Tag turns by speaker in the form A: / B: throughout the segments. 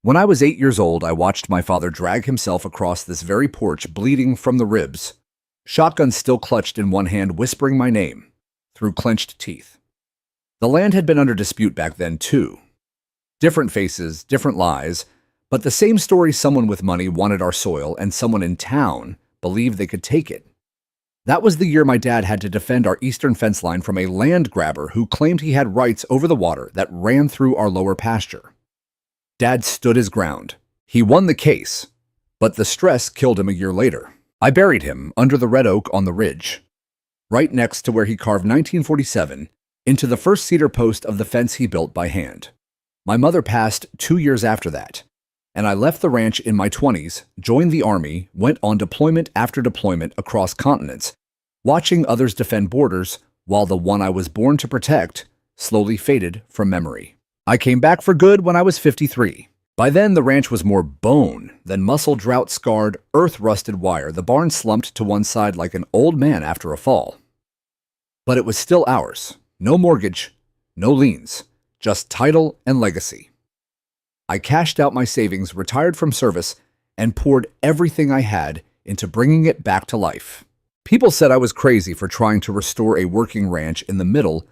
A: When I was 8 years old, I watched my father drag himself across this very porch, bleeding from the ribs, shotgun still clutched in one hand, whispering my name through clenched teeth. The land had been under dispute back then, too. Different faces, different lies, but the same story: someone with money wanted our soil, and someone in town believed they could take it. That was the year my dad had to defend our eastern fence line from a land grabber who claimed he had rights over the water that ran through our lower pasture. Dad stood his ground. He won the case, but the stress killed him a year later. I buried him under the red oak on the ridge, right next to where he carved 1947 into the first cedar post of the fence he built by hand. My mother passed 2 years after that, and I left the ranch in my 20s, joined the Army, went on deployment after deployment across continents, watching others defend borders while the one I was born to protect slowly faded from memory. I came back for good when I was 53. By then, the ranch was more bone than muscle, drought-scarred, earth-rusted wire. The barn slumped to one side like an old man after a fall. But it was still ours. No mortgage, no liens, just title and legacy. I cashed out my savings, retired from service, and poured everything I had into bringing it back to life. People said I was crazy for trying to restore a working ranch in the middle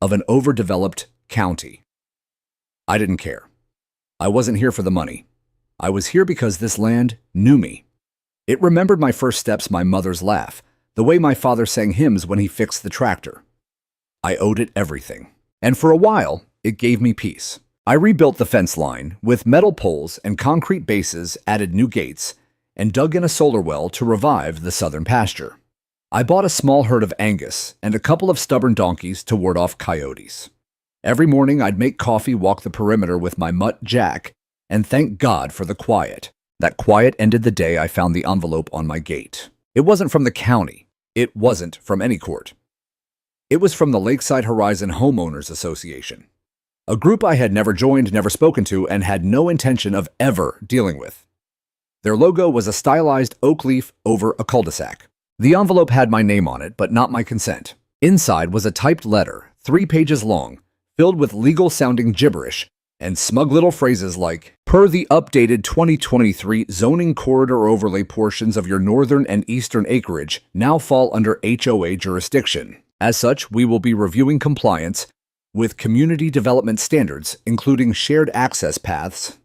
A: of an overdeveloped county. I didn't care. I wasn't here for the money. I was here because this land knew me. It remembered my first steps, my mother's laugh, the way my father sang hymns when he fixed the tractor. I owed it everything. And for a while, it gave me peace. I rebuilt the fence line with metal poles and concrete bases, added new gates, and dug in a solar well to revive the southern pasture. I bought a small herd of Angus and a couple of stubborn donkeys to ward off coyotes. Every morning, I'd make coffee, walk the perimeter with my mutt Jack, and thank God for the quiet. That quiet ended the day I found the envelope on my gate. It wasn't from the county. It wasn't from any court. It was from the Lakeside Horizon Homeowners Association, a group I had never joined, never spoken to, and had no intention of ever dealing with. Their logo was a stylized oak leaf over a cul-de-sac. The envelope had my name on it, but not my consent. Inside was a typed letter, 3 pages long, filled with legal-sounding gibberish and smug little phrases like, "Per the updated 2023 zoning corridor overlay, portions of your northern and eastern acreage now fall under HOA jurisdiction. As such, we will be reviewing compliance with community development standards, including shared access paths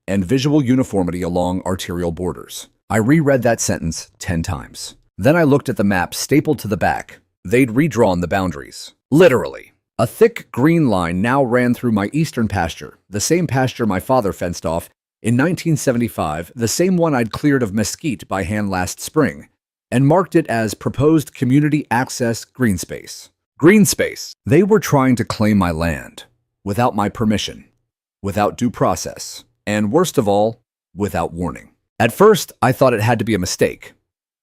A: and visual uniformity along arterial borders." I reread that sentence 10 times. Then I looked at the map stapled to the back. They'd redrawn the boundaries. Literally. A thick green line now ran through my eastern pasture, the same pasture my father fenced off in 1975, the same one I'd cleared of mesquite by hand last spring, and marked it as proposed community access green space. Green space. They were trying to claim my land, without my permission, without due process, and worst of all, without warning. At first, I thought it had to be a mistake.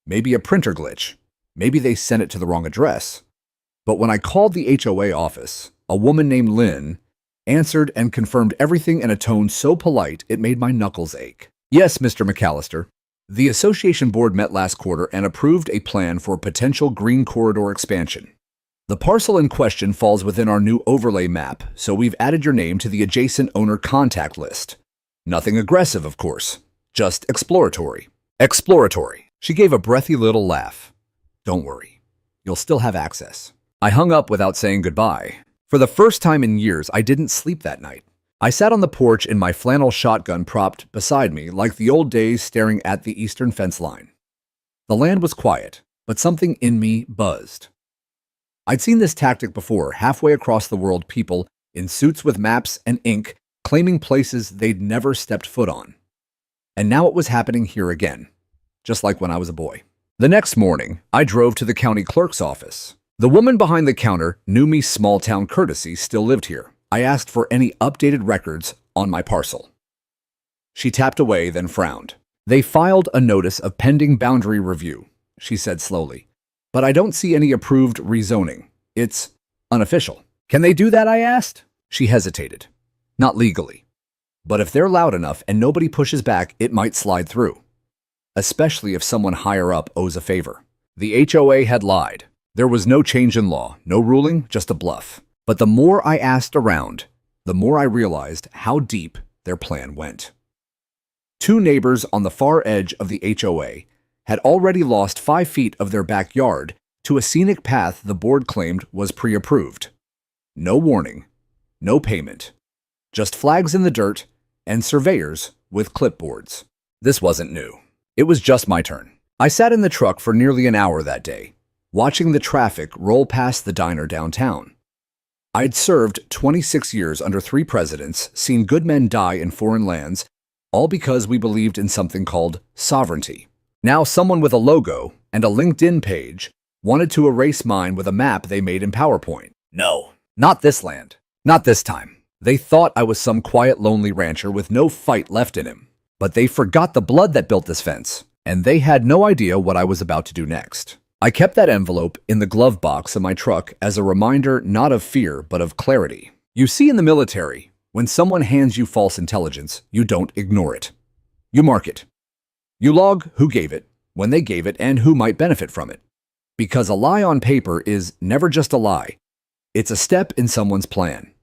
A: Maybe a printer glitch. Maybe they sent it to the wrong address. But when I called the HOA office, a woman named Lynn answered and confirmed everything in a tone so polite it made my knuckles ache. "Yes, Mr. McAllister. The association board met last quarter and approved a plan for potential green corridor expansion. The parcel in question falls within our new overlay map, so we've added your name to the adjacent owner contact list. Nothing aggressive, of course. Just exploratory." Exploratory. She gave a breathy little laugh. "Don't worry. You'll still have access." I hung up without saying goodbye. For the first time in years, I didn't sleep that night. I sat on the porch in my flannel shotgun propped beside me like the old days, staring at the eastern fence line. The land was quiet, but something in me buzzed. I'd seen this tactic before, halfway across the world, people in suits with maps and ink claiming places they'd never stepped foot on. And now it was happening here again, just like when I was a boy. The next morning, I drove to the county clerk's office. The woman behind the counter knew me. Small-town courtesy still lived here. I asked for any updated records on my parcel. She tapped away, then frowned. "They filed a notice of pending boundary review," she said slowly. "But I don't see any approved rezoning. It's unofficial." "Can they do that?" I asked. She hesitated. "Not legally. But if they're loud enough and nobody pushes back, it might slide through. Especially if someone higher up owes a favor." The HOA had lied. There was no change in law, no ruling, just a bluff. But the more I asked around, the more I realized how deep their plan went. Two neighbors on the far edge of the HOA had already lost 5 feet of their backyard to a scenic path the board claimed was pre-approved. No warning, no payment, just flags in the dirt and surveyors with clipboards. This wasn't new. It was just my turn. I sat in the truck for nearly an hour that day, watching the traffic roll past the diner downtown. I'd served 26 years under 3 presidents, seen good men die in foreign lands, all because we believed in something called sovereignty. Now someone with a logo and a LinkedIn page wanted to erase mine with a map they made in PowerPoint. No, not this land. Not this time. They thought I was some quiet, lonely rancher with no fight left in him. But they forgot the blood that built this fence, and they had no idea what I was about to do next. I kept that envelope in the glove box of my truck as a reminder not of fear, but of clarity. You see, in the military, when someone hands you false intelligence, you don't ignore it. You mark it. You log who gave it, when they gave it, and who might benefit from it. Because a lie on paper is never just a lie. It's a step in someone's plan.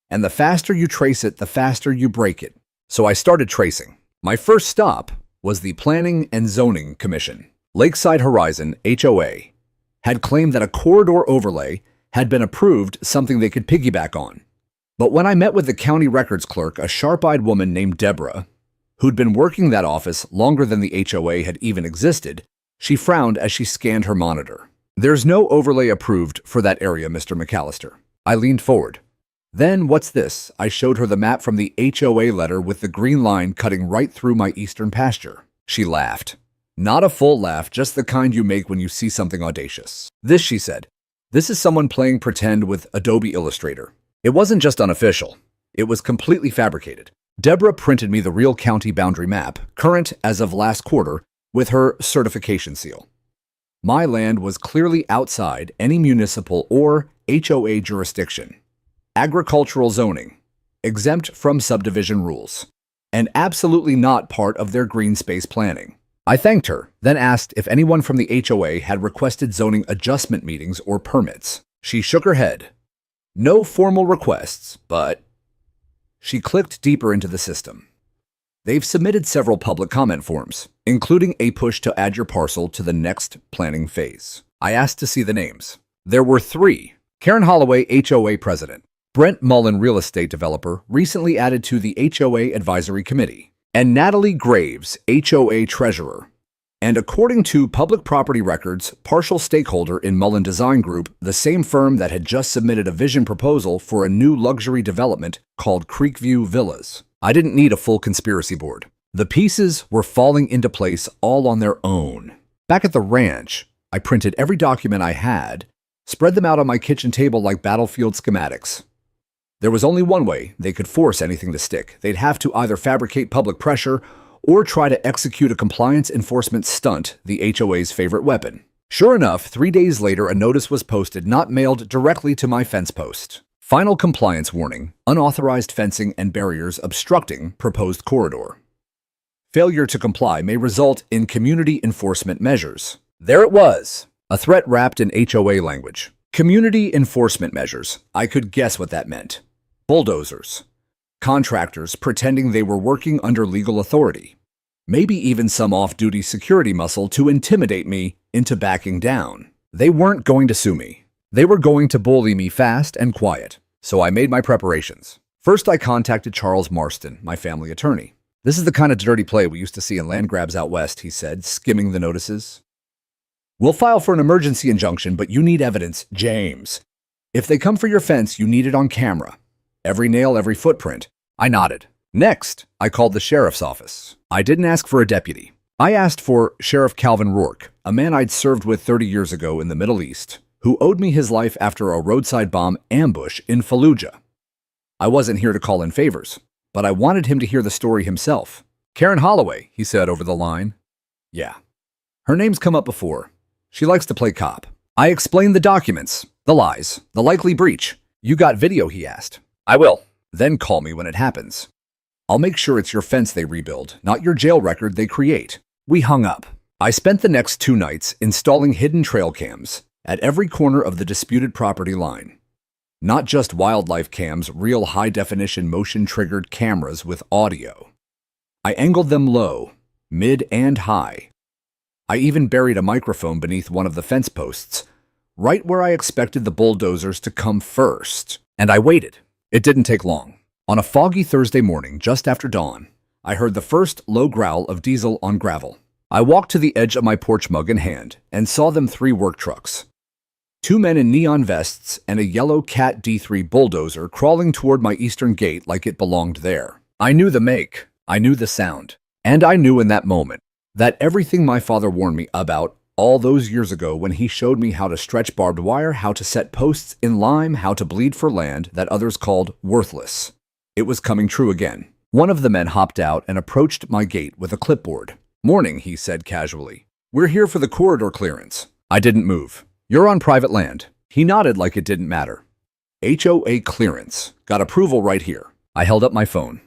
A: And the faster you trace it, the faster you break it. So I started tracing. My first stop was the Planning and Zoning Commission. Lakeside Horizon, HOA, had claimed that a corridor overlay had been approved, something they could piggyback on. But when I met with the county records clerk, a sharp-eyed woman named Deborah, who'd been working that office longer than the HOA had even existed, she frowned as she scanned her monitor. "There's no overlay approved for that area, Mr. McAllister." I leaned forward. "Then what's this?" I showed her the map from the HOA letter with the green line cutting right through my eastern pasture. She laughed. Not a full laugh, just the kind you make when you see something audacious. "This," she said, "this is someone playing pretend with Adobe Illustrator." It wasn't just unofficial. It was completely fabricated. Deborah printed me the real county boundary map, current as of last quarter, with her certification seal. My land was clearly outside any municipal or HOA jurisdiction. Agricultural zoning, exempt from subdivision rules, and absolutely not part of their green space planning. I thanked her, then asked if anyone from the HOA had requested zoning adjustment meetings or permits. She shook her head. No formal requests, but... She clicked deeper into the system. They've submitted several public comment forms, including a push to add your parcel to the next planning phase. I asked to see the names. There were 3. Karen Holloway, HOA President. Brent Mullen, Real Estate Developer, recently added to the HOA Advisory Committee. And Natalie Graves, HOA Treasurer. And according to public property records, partial stakeholder in Mullen Design Group, the same firm that had just submitted a vision proposal for a new luxury development called Creekview Villas. I didn't need a full conspiracy board. The pieces were falling into place all on their own. Back at the ranch, I printed every document I had, spread them out on my kitchen table like battlefield schematics. There was only one way they could force anything to stick. They'd have to either fabricate public pressure or try to execute a compliance enforcement stunt, the HOA's favorite weapon. Sure enough, 3 days later, a notice was posted, not mailed directly to my fence post. Final compliance warning: unauthorized fencing and barriers obstructing proposed corridor. Failure to comply may result in community enforcement measures. There it was, a threat wrapped in HOA language. Community enforcement measures. I could guess what that meant. Bulldozers. Contractors pretending they were working under legal authority. Maybe even some off-duty security muscle to intimidate me into backing down. They weren't going to sue me. They were going to bully me fast and quiet. So I made my preparations. First, I contacted Charles Marston, my family attorney. "This is the kind of dirty play we used to see in land grabs out west," he said, skimming the notices. "We'll file for an emergency injunction, but you need evidence, James. If they come for your fence, you need it on camera. Every nail, every footprint." I nodded. Next, I called the sheriff's office. I didn't ask for a deputy. I asked for Sheriff Calvin Rourke, a man I'd served with 30 years ago in the Middle East, who owed me his life after a roadside bomb ambush in Fallujah. I wasn't here to call in favors, but I wanted him to hear the story himself. "Karen Holloway," he said over the line. "Yeah. Her name's come up before. She likes to play cop." I explained the documents, the lies, the likely breach. "You got video?" he asked. "I will." "Then call me when it happens. I'll make sure it's your fence they rebuild, not your jail record they create." We hung up. I spent the next 2 nights installing hidden trail cams at every corner of the disputed property line. Not just wildlife cams, real high-definition motion-triggered cameras with audio. I angled them low, mid, and high. I even buried a microphone beneath one of the fence posts, right where I expected the bulldozers to come first. And I waited. It didn't take long. On a foggy Thursday morning, just after dawn, I heard the first low growl of diesel on gravel. I walked to the edge of my porch, mug in hand, and saw them 3 work trucks. 2 men in neon vests and a yellow Cat D3 bulldozer crawling toward my eastern gate like it belonged there. I knew the make, I knew the sound, and I knew in that moment that everything my father warned me about all those years ago when he showed me how to stretch barbed wire, how to set posts in lime, how to bleed for land that others called worthless. It was coming true again. One of the men hopped out and approached my gate with a clipboard. "Morning," he said casually. "We're here for the corridor clearance." I didn't move. "You're on private land." He nodded like it didn't matter. "HOA clearance. Got approval right here." I held up my phone.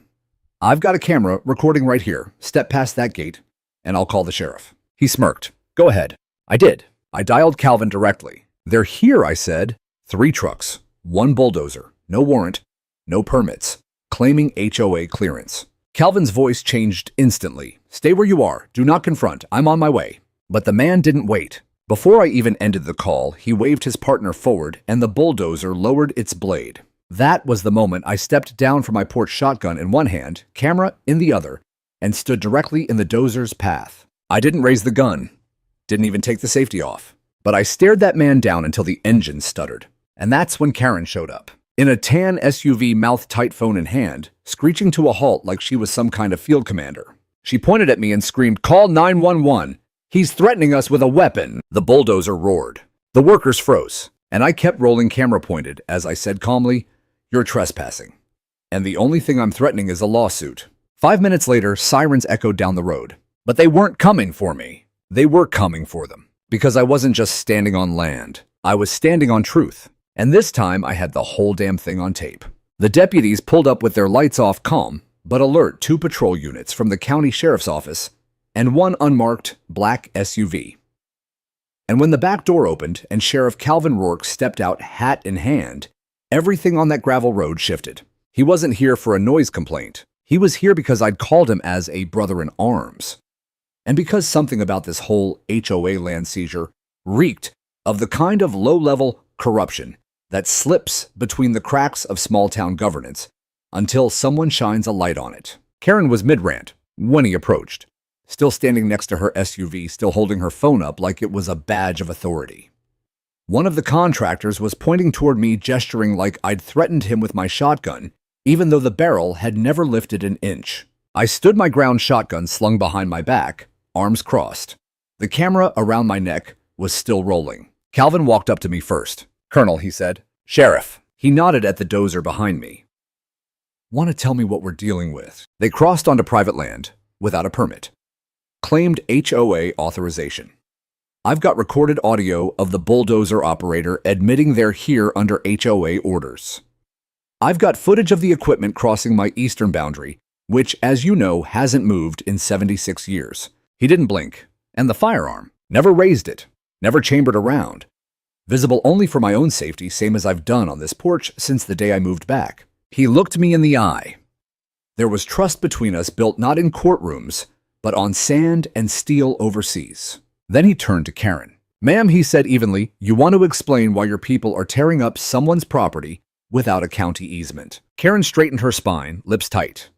A: "I've got a camera recording right here. Step past that gate, and I'll call the sheriff." He smirked. "Go ahead." I did. I dialed Calvin directly. "They're here," I said. 3 trucks, 1 bulldozer, no warrant, no permits, claiming HOA clearance. Calvin's voice changed instantly. "Stay where you are. Do not confront. I'm on my way." But the man didn't wait. Before I even ended the call, he waved his partner forward, and the bulldozer lowered its blade. That was the moment I stepped down from my porch, shotgun in one hand, camera in the other, and stood directly in the dozer's path. I didn't raise the gun, didn't even take the safety off, but I stared that man down until the engine stuttered. And that's when Karen showed up. In a tan SUV, mouth-tight, phone in hand, screeching to a halt like she was some kind of field commander. She pointed at me and screamed, "Call 911. He's threatening us with a weapon." The bulldozer roared. The workers froze, and I kept rolling, camera pointed, as I said calmly, "You're trespassing. And the only thing I'm threatening is a lawsuit." 5 minutes later, sirens echoed down the road. But they weren't coming for me. They were coming for them. Because I wasn't just standing on land. I was standing on truth. And this time, I had the whole damn thing on tape. The deputies pulled up with their lights off, calm, but alert, 2 patrol units from the county sheriff's office and 1 unmarked black SUV. And when the back door opened and Sheriff Calvin Rourke stepped out, hat in hand, everything on that gravel road shifted. He wasn't here for a noise complaint. He was here because I'd called him as a brother in arms. And because something about this whole HOA land seizure reeked of the kind of low-level corruption that slips between the cracks of small-town governance until someone shines a light on it. Karen was mid-rant when he approached, still standing next to her SUV, still holding her phone up like it was a badge of authority. One of the contractors was pointing toward me, gesturing like I'd threatened him with my shotgun, even though the barrel had never lifted an inch. I stood my ground, shotgun slung behind my back, arms crossed. The camera around my neck was still rolling. Calvin walked up to me first. "Colonel," he said. "Sheriff." He nodded at the dozer behind me. "Want to tell me what we're dealing with?" They crossed onto private land without a permit. Claimed HOA authorization. I've got recorded audio of the bulldozer operator admitting they're here under HOA orders. I've got footage of the equipment crossing my eastern boundary, which, as you know, hasn't moved in 76 years. He didn't blink. And the firearm. Never raised it. Never chambered around. Visible only for my own safety, same as I've done on this porch since the day I moved back. He looked me in the eye. There was trust between us, built not in courtrooms, but on sand and steel overseas. Then he turned to Karen. "Ma'am," he said evenly, "you want to explain why your people are tearing up someone's property without a county easement." Karen straightened her spine, lips tight.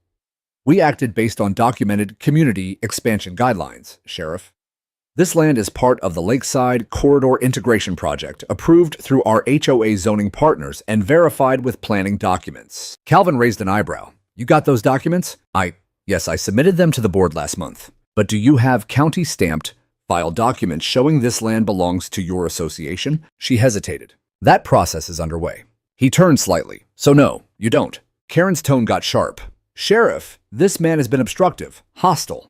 A: "We acted based on documented community expansion guidelines, Sheriff. This land is part of the Lakeside Corridor Integration Project, approved through our HOA zoning partners and verified with planning documents." Calvin raised an eyebrow. "You got those documents?" Yes, I submitted them to the board last month. "But do you have county-stamped, filed documents showing this land belongs to your association?" She hesitated. "That process is underway." He turned slightly. "So no, you don't." Karen's tone got sharp. "Sheriff, this man has been obstructive, hostile."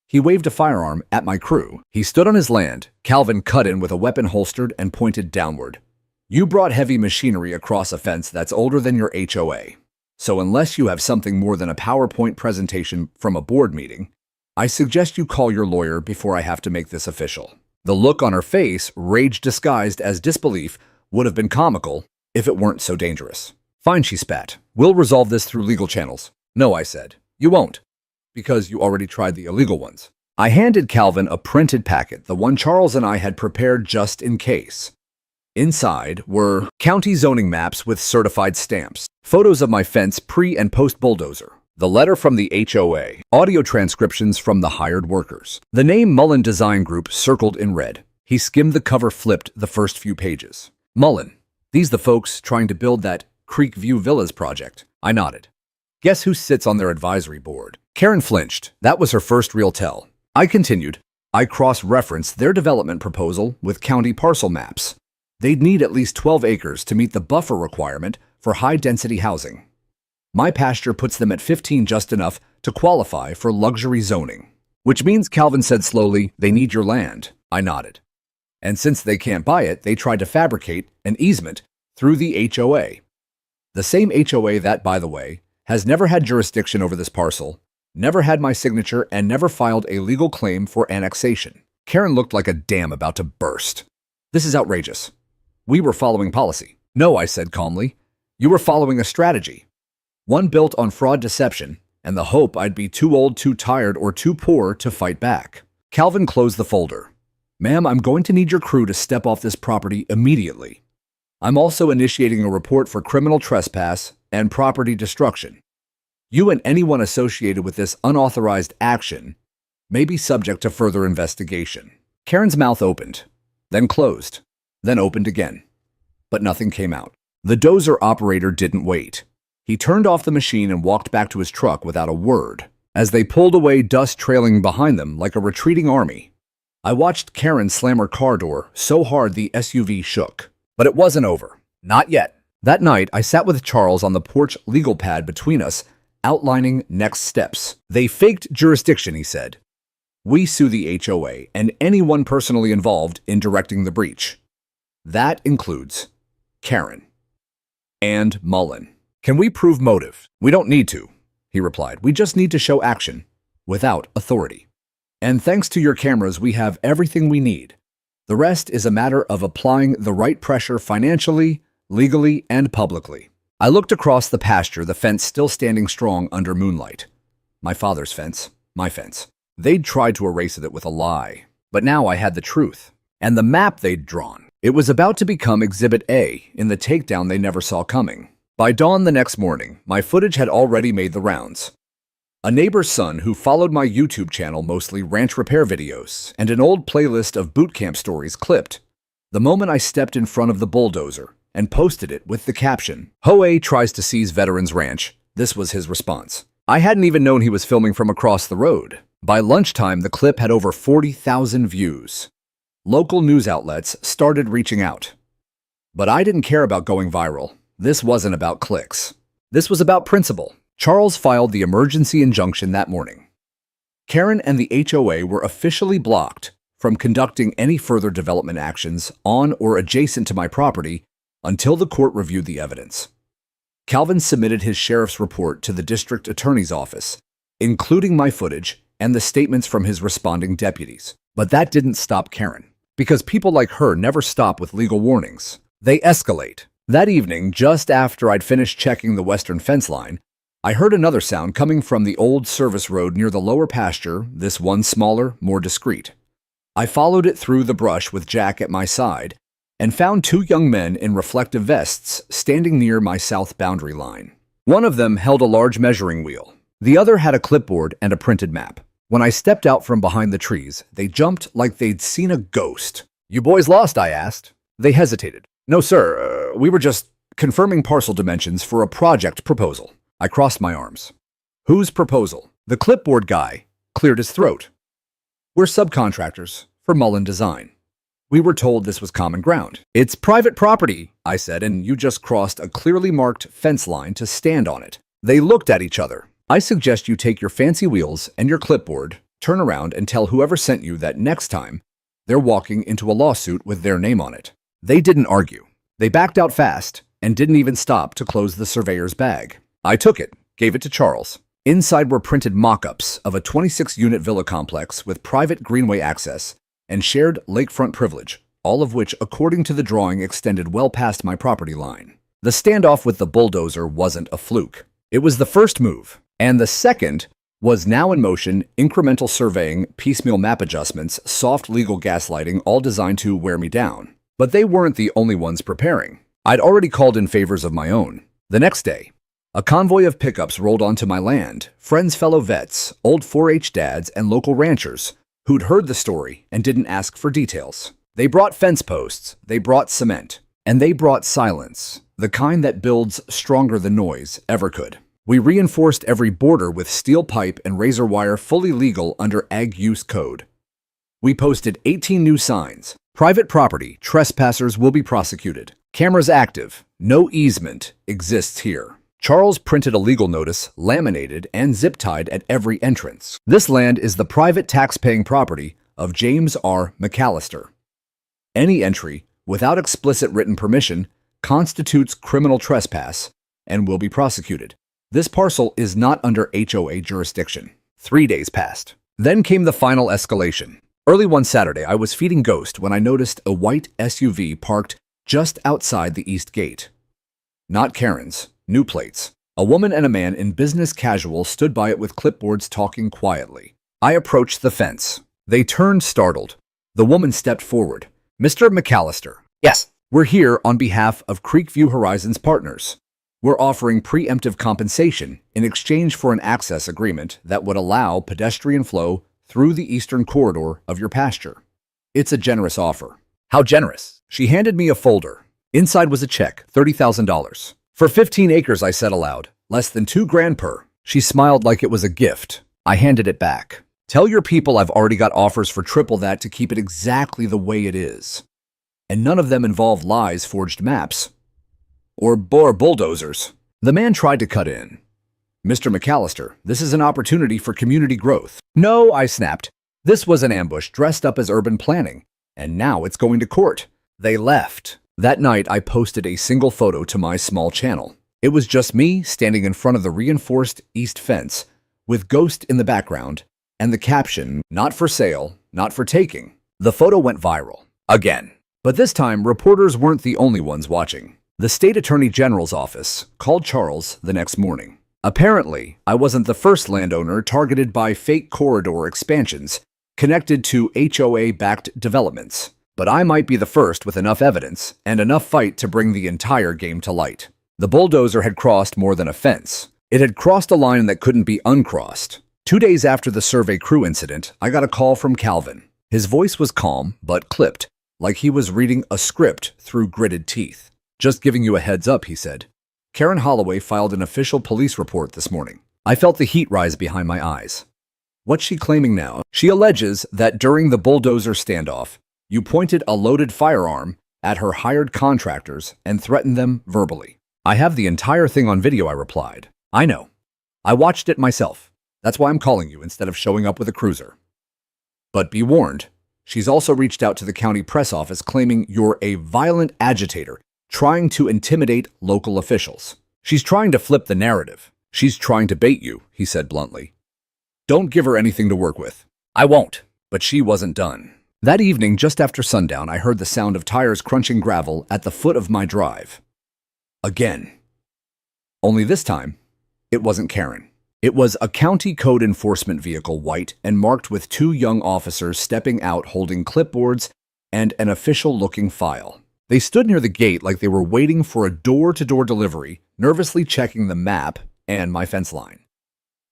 A: He waved a firearm at my crew. He stood on his land. Calvin cut in with a weapon holstered and pointed downward. "You brought heavy machinery across a fence that's older than your HOA. So unless you have something more than a PowerPoint presentation from a board meeting, I suggest you call your lawyer before I have to make this official." The look on her face, rage disguised as disbelief, would have been comical if it weren't so dangerous. "Fine," she spat. "We'll resolve this through legal channels." "No," I said. "You won't." because you already tried the illegal ones. I handed Calvin a printed packet, the one Charles and I had prepared just in case. Inside were county zoning maps with certified stamps, photos of my fence pre- and post-bulldozer, the letter from the HOA, audio transcriptions from the hired workers, the name Mullen Design Group circled in red. He skimmed the cover, flipped the first few pages. Mullen, these the folks trying to build that Creek View Villas project. I nodded. Guess who sits on their advisory board? Karen flinched. That was her first real tell. I continued. I cross-referenced their development proposal with county parcel maps. They'd need at least 12 acres to meet the buffer requirement for high-density housing. My pasture puts them at 15, just enough to qualify for luxury zoning. Which means, Calvin said slowly, they need your land. I nodded. And since they can't buy it, they tried to fabricate an easement through the HOA. The same HOA that, by the way, has never had jurisdiction over this parcel, never had my signature, and never filed a legal claim for annexation. Karen looked like a dam about to burst. This is outrageous. We were following policy. No, I said calmly. You were following a strategy. One built on fraud, deception, and the hope I'd be too old, too tired, or too poor to fight back. Calvin closed the folder. Ma'am, I'm going to need your crew to step off this property immediately. I'm also initiating a report for criminal trespass and property destruction. You and anyone associated with this unauthorized action may be subject to further investigation. Karen's mouth opened, then closed, then opened again. But nothing came out. The dozer operator didn't wait. He turned off the machine and walked back to his truck without a word. As they pulled away, dust trailing behind them like a retreating army, I watched Karen slam her car door so hard the SUV shook. But it wasn't over. Not yet. That night, I sat with Charles on the porch legal pad between us, outlining next steps. They faked jurisdiction, he said. We sue the HOA and anyone personally involved in directing the breach. That includes Karen and Mullen. Can we prove motive? We don't need to, he replied. We just need to show action without authority. And thanks to your cameras, we have everything we need. The rest is a matter of applying the right pressure financially, legally, and publicly. I looked across the pasture, the fence still standing strong under moonlight. My father's fence, my fence. They'd tried to erase it with a lie, but now I had the truth. And the map they'd drawn. It was about to become Exhibit A in the takedown they never saw coming. By dawn the next morning, my footage had already made the rounds. A neighbor's son who followed my YouTube channel, mostly ranch repair videos, and an old playlist of boot camp stories clipped the moment I stepped in front of the bulldozer and posted it with the caption, HOA tries to seize veterans ranch. This was his response. I hadn't even known he was filming from across the road. By lunchtime, the clip had over 40,000 views. Local news outlets started reaching out. But I didn't care about going viral. This wasn't about clicks. This was about principle. Charles filed the emergency injunction that morning. Karen and the HOA were officially blocked from conducting any further development actions on or adjacent to my property until the court reviewed the evidence. Calvin submitted his sheriff's report to the district attorney's office, including my footage and the statements from his responding deputies. But that didn't stop Karen, because people like her never stop with legal warnings. They escalate. That evening, just after I'd finished checking the western fence line, I heard another sound coming from the old service road near the lower pasture, this one smaller, more discreet. I followed it through the brush with Jack at my side and found two young men in reflective vests standing near my south boundary line. One of them held a large measuring wheel. The other had a clipboard and a printed map. When I stepped out from behind the trees, they jumped like they'd seen a ghost. You boys lost? I asked. They hesitated. No, sir. We were just confirming parcel dimensions for a project proposal. I crossed my arms. Whose proposal? The clipboard guy cleared his throat. We're subcontractors for Mullen Design. We were told this was common ground. It's private property, I said, and you just crossed a clearly marked fence line to stand on it. They looked at each other. I suggest you take your fancy wheels and your clipboard, turn around and tell whoever sent you that next time they're walking into a lawsuit with their name on it. They didn't argue. They backed out fast and didn't even stop to close the surveyor's bag. I took it, gave it to Charles. Inside were printed mock-ups of a 26-unit villa complex with private greenway access and shared lakefront privilege, all of which, according to the drawing, extended well past my property line. The standoff with the bulldozer wasn't a fluke. It was the first move, and the second was now in motion, incremental surveying, piecemeal map adjustments, soft legal gaslighting, all designed to wear me down. But they weren't the only ones preparing. I'd already called in favors of my own. The next day, a convoy of pickups rolled onto my land, friends, fellow vets, old 4-H dads, and local ranchers who'd heard the story and didn't ask for details. They brought fence posts, they brought cement, and they brought silence, the kind that builds stronger than noise ever could. We reinforced every border with steel pipe and razor wire, fully legal under Ag Use Code. We posted 18 new signs. Private property, trespassers will be prosecuted. Cameras active, no easement exists here. Charles printed a legal notice, laminated and zip-tied at every entrance. This land is the private tax-paying property of James R. McAllister. Any entry, without explicit written permission, constitutes criminal trespass and will be prosecuted. This parcel is not under HOA jurisdiction. 3 days passed. Then came the final escalation. Early one Saturday, I was feeding Ghost when I noticed a white SUV parked just outside the east gate. Not Karen's, new plates. A woman and a man in business casual stood by it with clipboards talking quietly. I approached the fence. They turned startled. The woman stepped forward. "Mr. McAllister." "Yes." "We're here on behalf of Creekview Horizons Partners. We're offering preemptive compensation in exchange for an access agreement that would allow pedestrian flow through the eastern corridor of your pasture. It's a generous offer." "How generous?" She handed me a folder. Inside was a check, $30,000. "For 15 acres, I said aloud. Less than $2,000 per. She smiled like it was a gift. I handed it back. "Tell your people I've already got offers for triple that to keep it exactly the way it is. And none of them involve lies, forged maps, or bulldozers." The man tried to cut in. "Mr. McAllister, this is an opportunity for community growth." "No," I snapped. "This was an ambush dressed up as urban planning, and now it's going to court." They left. That night, I posted a single photo to my small channel. It was just me standing in front of the reinforced east fence, with Ghost in the background, and the caption, "Not for sale, not for taking." The photo went viral. Again. But this time, reporters weren't the only ones watching. The state attorney general's office called Charles the next morning. Apparently, I wasn't the first landowner targeted by fake corridor expansions connected to HOA-backed developments, but I might be the first with enough evidence and enough fight to bring the entire game to light. The bulldozer had crossed more than a fence. It had crossed a line that couldn't be uncrossed. 2 days after the survey crew incident, I got a call from Calvin. His voice was calm, but clipped, like he was reading a script through gritted teeth. "Just giving you a heads up," he said. "Karen Holloway filed an official police report this morning." I felt the heat rise behind my eyes. "What's she claiming now?" "She alleges that during the bulldozer standoff, you pointed a loaded firearm at her hired contractors and threatened them verbally." "I have the entire thing on video," I replied. "I know. I watched it myself. That's why I'm calling you instead of showing up with a cruiser. But be warned, she's also reached out to the county press office claiming you're a violent agitator trying to intimidate local officials. She's trying to flip the narrative. She's trying to bait you," he said bluntly. "Don't give her anything to work with." "I won't." But she wasn't done. That evening, just after sundown, I heard the sound of tires crunching gravel at the foot of my drive. Again. Only this time, it wasn't Karen. It was a county code enforcement vehicle, white and marked, with 2 young officers stepping out holding clipboards and an official-looking file. They stood near the gate like they were waiting for a door-to-door delivery, nervously checking the map and my fence line.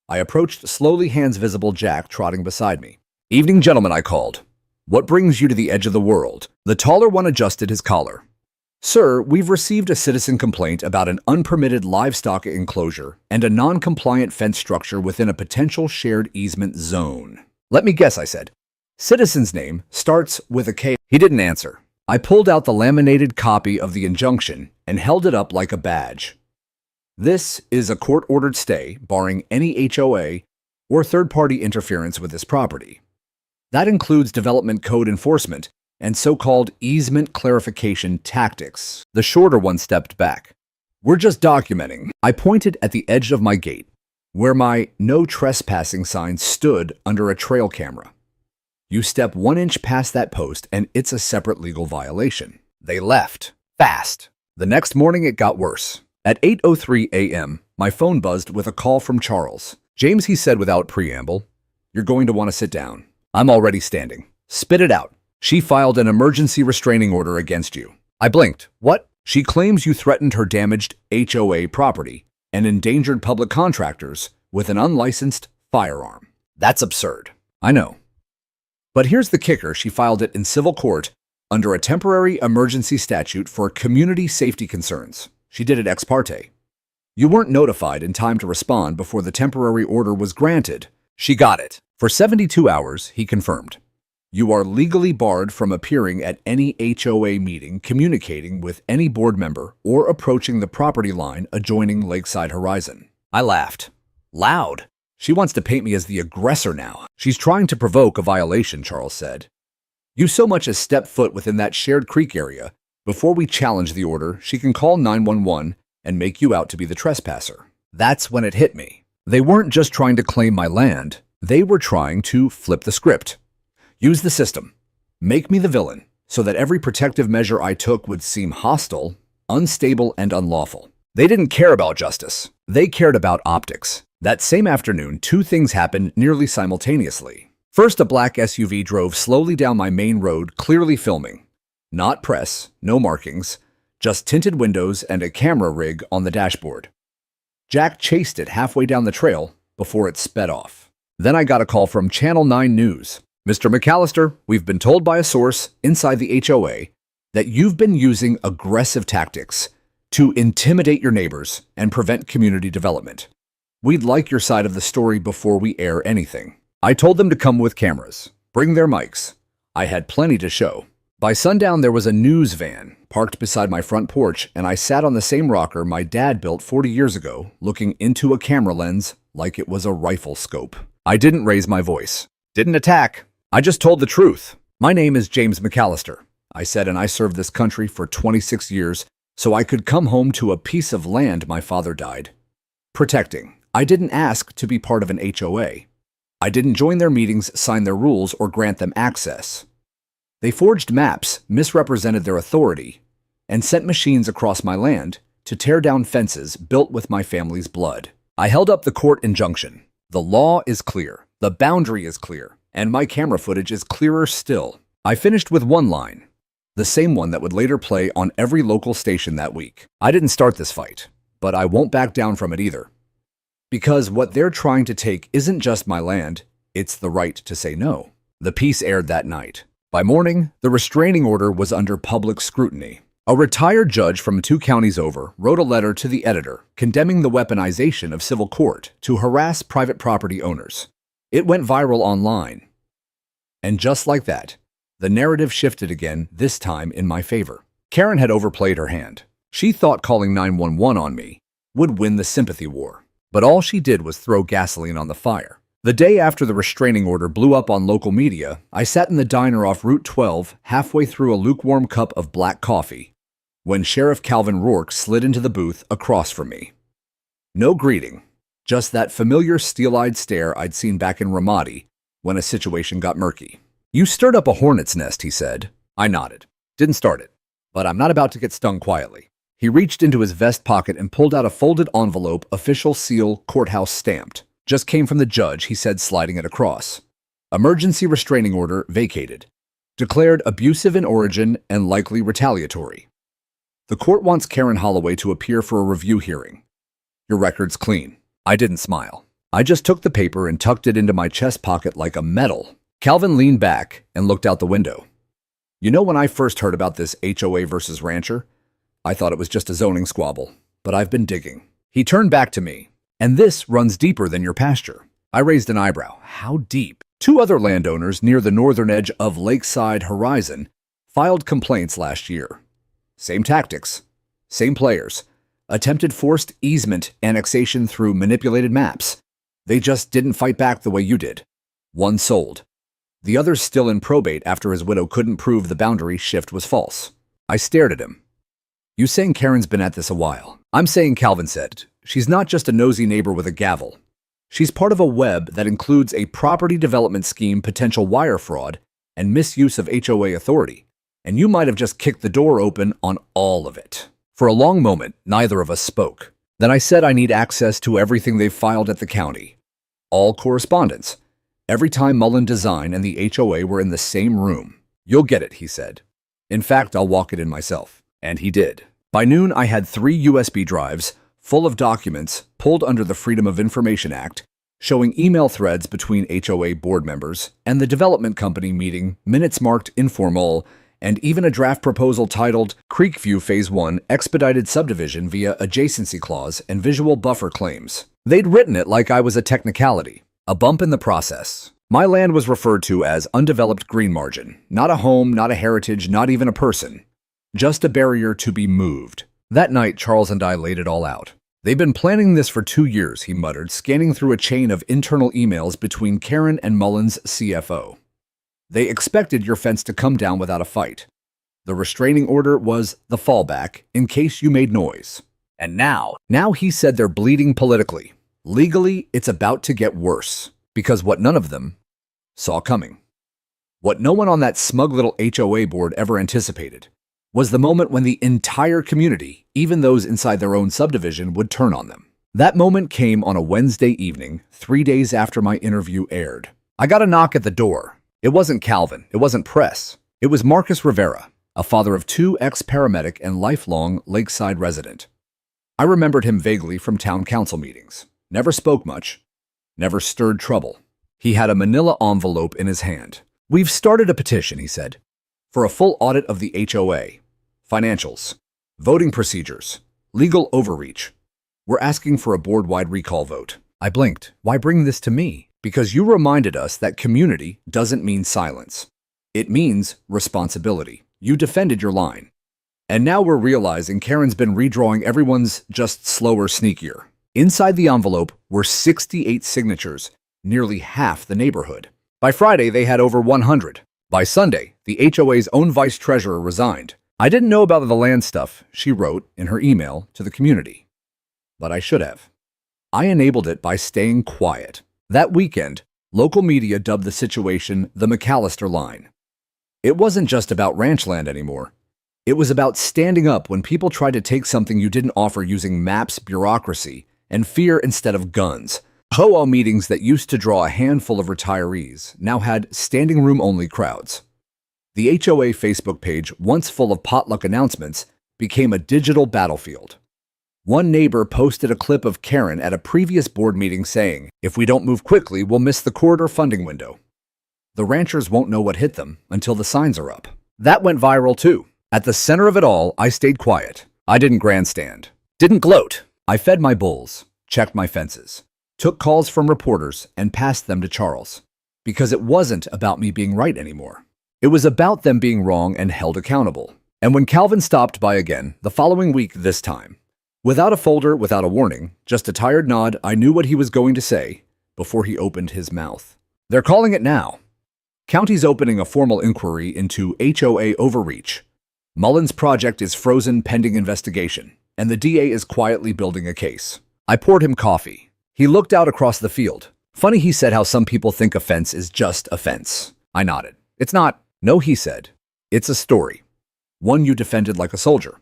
A: I approached slowly, hands visible, Jack trotting beside me. "Evening, gentlemen," I called. "What brings you to the edge of the world?" The taller one adjusted his collar. "Sir, we've received a citizen complaint about an unpermitted livestock enclosure and a non-compliant fence structure within a potential shared easement zone." "Let me guess," I said. "Citizen's name starts with a K." He didn't answer. I pulled out the laminated copy of the injunction and held it up like a badge. "This is a court-ordered stay, barring any HOA or third-party interference with this property. That includes development code enforcement and so-called easement clarification tactics." The shorter one stepped back. "We're just documenting." I pointed at the edge of my gate, where my "no trespassing" sign stood under a trail camera. "You step 1 inch past that post and it's a separate legal violation." They left. Fast. The next morning it got worse. At 8:03 a.m., my phone buzzed with a call from Charles. James, he said without preamble, you're going to want to sit down. I'm already standing. Spit it out. She filed an emergency restraining order against you. I blinked. What? She claims you threatened her damaged HOA property and endangered public contractors with an unlicensed firearm. That's absurd. I know. But here's the kicker. She filed it in civil court under a temporary emergency statute for community safety concerns. She did it ex parte. You weren't notified in time to respond before the temporary order was granted. She got it. For 72 hours, he confirmed. You are legally barred from appearing at any HOA meeting, communicating with any board member, or approaching the property line adjoining Lakeside Horizon. I laughed. Loud. She wants to paint me as the aggressor now. She's trying to provoke a violation, Charles said. You so much as step foot within that shared creek area. Before we challenge the order, she can call 911 and make you out to be the trespasser. That's when it hit me. They weren't just trying to claim my land. They were trying to flip the script. Use the system. Make me the villain, so that every protective measure I took would seem hostile, unstable, and unlawful. They didn't care about justice. They cared about optics. That same afternoon, two things happened nearly simultaneously. First, a black SUV drove slowly down my main road, clearly filming. Not press, no markings, just tinted windows and a camera rig on the dashboard. Jack chased it halfway down the trail before it sped off. Then I got a call from Channel 9 News. Mr. McAllister, we've been told by a source inside the HOA that you've been using aggressive tactics to intimidate your neighbors and prevent community development. We'd like your side of the story before we air anything. I told them to come with cameras, bring their mics. I had plenty to show. By sundown, there was a news van parked beside my front porch, and I sat on the same rocker my dad built 40 years ago, looking into a camera lens like it was a rifle scope. I didn't raise my voice, didn't attack. I just told the truth. My name is James McAllister, I said, and I served this country for 26 years so I could come home to a piece of land my father died protecting. I didn't ask to be part of an HOA. I didn't join their meetings, sign their rules, or grant them access. They forged maps, misrepresented their authority, and sent machines across my land to tear down fences built with my family's blood. I held up the court injunction. The law is clear. The boundary is clear. And my camera footage is clearer still. I finished with one line, the same one that would later play on every local station that week. I didn't start this fight, but I won't back down from it either. Because what they're trying to take isn't just my land, it's the right to say no. The piece aired that night. By morning, the restraining order was under public scrutiny. A retired judge from 2 counties over wrote a letter to the editor condemning the weaponization of civil court to harass private property owners. It went viral online. And just like that, the narrative shifted again, this time in my favor. Karen had overplayed her hand. She thought calling 911 on me would win the sympathy war. But all she did was throw gasoline on the fire. The day after the restraining order blew up on local media, I sat in the diner off Route 12, halfway through a lukewarm cup of black coffee, when Sheriff Calvin Rourke slid into the booth across from me. No greeting. Just that familiar steel-eyed stare I'd seen back in Ramadi when a situation got murky. You stirred up a hornet's nest, he said. I nodded. Didn't start it, but I'm not about to get stung quietly. He reached into his vest pocket and pulled out a folded envelope, official seal, courthouse stamped. Just came from the judge, he said, sliding it across. Emergency restraining order vacated. Declared abusive in origin and likely retaliatory. The court wants Karen Holloway to appear for a review hearing. Your record's clean. I didn't smile. I just took the paper and tucked it into my chest pocket like a medal. Calvin leaned back and looked out the window. You know, when I first heard about this HOA versus rancher, I thought it was just a zoning squabble, but I've been digging. He turned back to me. And this runs deeper than your pasture. I raised an eyebrow. How deep? 2 other landowners near the northern edge of Lakeside Horizon filed complaints last year. Same tactics, same players. Attempted forced easement annexation through manipulated maps. They just didn't fight back the way you did. One sold. The other's still in probate after his widow couldn't prove the boundary shift was false. I stared at him. You saying Karen's been at this a while? I'm saying, Calvin said, she's not just a nosy neighbor with a gavel. She's part of a web that includes a property development scheme, potential wire fraud, and misuse of HOA authority. And you might have just kicked the door open on all of it. For a long moment, neither of us spoke. Then I said I need access to everything they've filed at the county. All correspondence. Every time Mullen Design and the HOA were in the same room. You'll get it, he said. In fact, I'll walk it in myself. And he did. By noon, I had 3 USB drives full of documents pulled under the Freedom of Information Act, showing email threads between HOA board members and the development company meeting, minutes marked informal, and even a draft proposal titled Creekview Phase 1 Expedited Subdivision via Adjacency Clause and Visual Buffer Claims. They'd written it like I was a technicality, a bump in the process. My land was referred to as undeveloped green margin, not a home, not a heritage, not even a person. Just a barrier to be moved. That night, Charles and I laid it all out. They've been planning this for 2 years, he muttered, scanning through a chain of internal emails between Karen and Mullen's CFO. They expected your fence to come down without a fight. The restraining order was the fallback in case you made noise. And now he said they're bleeding politically. Legally, it's about to get worse, because what none of them saw coming, what no one on that smug little HOA board ever anticipated, was the moment when the entire community, even those inside their own subdivision, would turn on them. That moment came on a Wednesday evening, 3 days after my interview aired. I got a knock at the door. It wasn't Calvin. It wasn't Press. It was Marcus Rivera, a father of 2, ex-paramedic and lifelong Lakeside resident. I remembered him vaguely from town council meetings. Never spoke much. Never stirred trouble. He had a manila envelope in his hand. We've started a petition, he said, for a full audit of the HOA. Financials, voting procedures, legal overreach. We're asking for a board-wide recall vote. I blinked. Why bring this to me? Because you reminded us that community doesn't mean silence. It means responsibility. You defended your line. And now we're realizing Karen's been redrawing everyone's just slower, sneakier. Inside the envelope were 68 signatures, nearly half the neighborhood. By Friday, they had over 100. By Sunday, the HOA's own vice treasurer resigned. I didn't know about the land stuff, she wrote in her email to the community. But I should have. I enabled it by staying quiet. That weekend, local media dubbed the situation the McAllister line. It wasn't just about ranch land anymore. It was about standing up when people tried to take something you didn't offer using maps, bureaucracy, and fear instead of guns. HOA meetings that used to draw a handful of retirees now had standing room only crowds. The HOA Facebook page, once full of potluck announcements, became a digital battlefield. One neighbor posted a clip of Karen at a previous board meeting saying, "If we don't move quickly, we'll miss the corridor funding window. The ranchers won't know what hit them until the signs are up." That went viral too. At the center of it all, I stayed quiet. I didn't grandstand. Didn't gloat. I fed my bulls, checked my fences, took calls from reporters, and passed them to Charles. Because it wasn't about me being right anymore. It was about them being wrong and held accountable. And when Calvin stopped by again, the following week this time, without a folder, without a warning, just a tired nod, I knew what he was going to say before he opened his mouth. They're calling it now. County's opening a formal inquiry into HOA overreach. Mullen's project is frozen pending investigation, and the DA is quietly building a case. I poured him coffee. He looked out across the field. Funny, he said, how some people think a fence is just a fence. I nodded. It's not. No, he said. It's a story. One you defended like a soldier.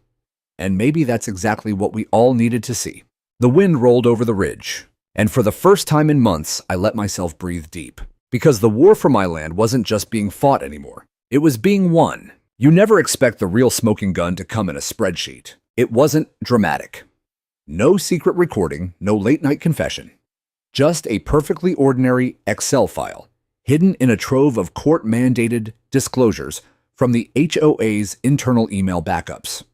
A: And maybe that's exactly what we all needed to see. The wind rolled over the ridge, and for the first time in months, I let myself breathe deep. Because the war for my land wasn't just being fought anymore. It was being won. You never expect the real smoking gun to come in a spreadsheet. It wasn't dramatic. No secret recording, no late-night confession. Just a perfectly ordinary Excel file, hidden in a trove of court-mandated disclosures from the HOA's internal email backups.